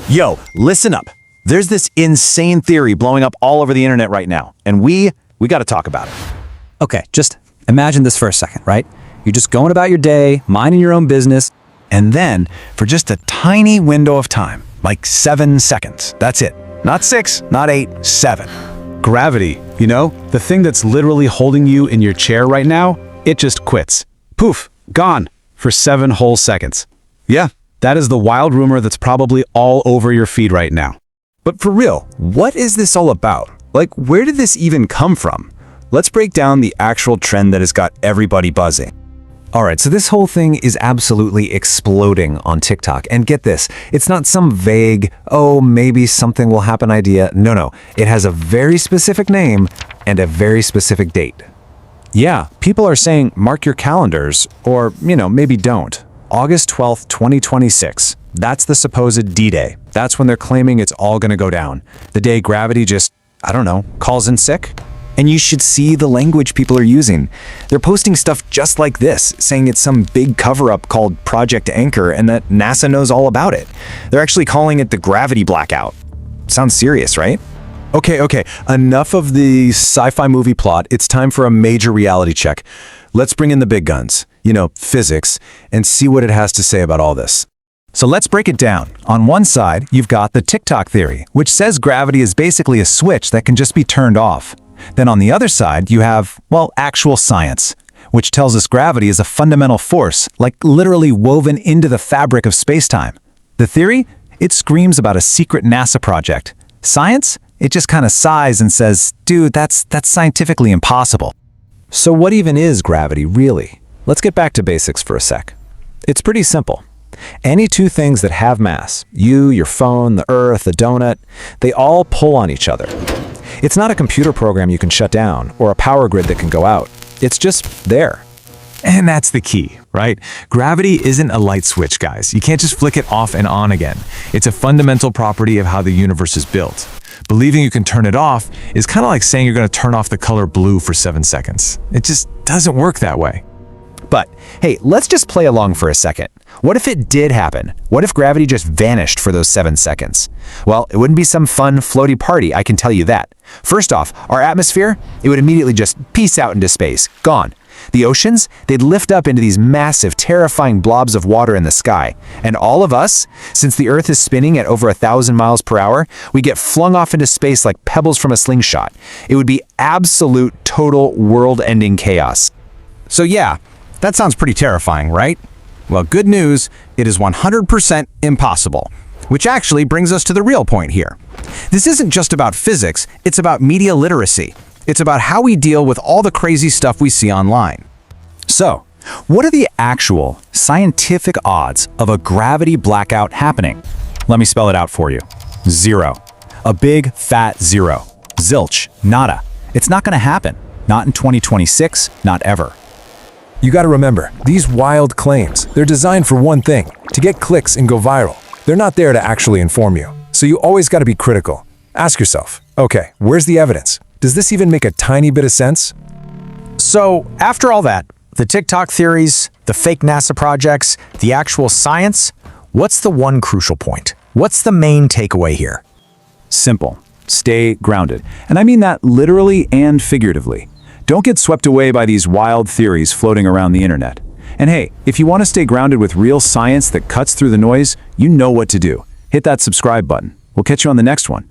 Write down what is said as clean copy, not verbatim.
Yo, listen up. There's this insane theory blowing up all over the internet right now, and we got to talk about it. Okay, just imagine this for a second, right? You're just going about your day, minding your own business, And then, for just a tiny window of time, like 7 seconds, that's it. Not 6, not 8, 7. Gravity, you know, the thing that's literally holding you in your chair right now, it just quits. Poof, gone for 7 whole seconds. Yeah, that is the wild rumor that's probably all over your feed right now. But for real, what is this all about? Like, where did this even come from? Let's break down the actual trend that has got everybody buzzing. Alright, so this whole thing is absolutely exploding on TikTok. And get this, it's not some vague, oh, maybe something will happen idea. No. It has a very specific name and a very specific date. Yeah, people are saying mark your calendars, or, maybe don't. August 12th, 2026. That's the supposed D-Day. That's when they're claiming it's all gonna go down. The day gravity just, calls in sick. And you should see the language people are using. They're posting stuff just like this, saying it's some big cover-up called Project Anchor and that NASA knows all about it. They're actually calling it the Gravity Blackout. Sounds serious, right? Okay, enough of the sci-fi movie plot. It's time for a major reality check. Let's bring in the big guns, physics, and see what it has to say about all this. So let's break it down. On one side, you've got the TikTok theory, which says gravity is basically a switch that can just be turned off. Then on the other side, you have, actual science, which tells us gravity is a fundamental force, like literally woven into the fabric of space-time. The theory? It screams about a secret NASA project. Science? It just kind of sighs and says, dude, that's scientifically impossible. So what even is gravity, really? Let's get back to basics for a sec. It's pretty simple. Any two things that have mass, you, your phone, the Earth, the donut, they all pull on each other. It's not a computer program you can shut down or a power grid that can go out. It's just there. And that's the key, right? Gravity isn't a light switch, guys. You can't just flick it off and on again. It's a fundamental property of how the universe is built. Believing you can turn it off is kind of like saying you're going to turn off the color blue for 7 seconds. It just doesn't work that way. But hey, let's just play along for a second. What if it did happen? What if gravity just vanished for those 7 seconds? Well, it wouldn't be some fun, floaty party, I can tell you that. First off, our atmosphere, it would immediately just peace out into space, gone. The oceans, they'd lift up into these massive, terrifying blobs of water in the sky. And all of us, since the Earth is spinning at over 1,000 miles per hour, we get flung off into space like pebbles from a slingshot. It would be absolute, total, world-ending chaos. So yeah, that sounds pretty terrifying, right? Well, good news, it is 100% impossible. Which actually brings us to the real point here. This isn't just about physics, it's about media literacy. It's about how we deal with all the crazy stuff we see online. So, what are the actual scientific odds of a gravity blackout happening? Let me spell it out for you. 0. A big, fat 0. Zilch. Nada. It's not going to happen. Not in 2026, not ever. You gotta remember, these wild claims, they're designed for one thing, to get clicks and go viral. They're not there to actually inform you. So you always gotta be critical. Ask yourself, okay, where's the evidence? Does this even make a tiny bit of sense? So, after all that, the TikTok theories, the fake NASA projects, the actual science, what's the one crucial point? What's the main takeaway here? Simple. Stay grounded. And I mean that literally and figuratively. Don't get swept away by these wild theories floating around the internet. And hey, if you want to stay grounded with real science that cuts through the noise, you know what to do. Hit that subscribe button. We'll catch you on the next one.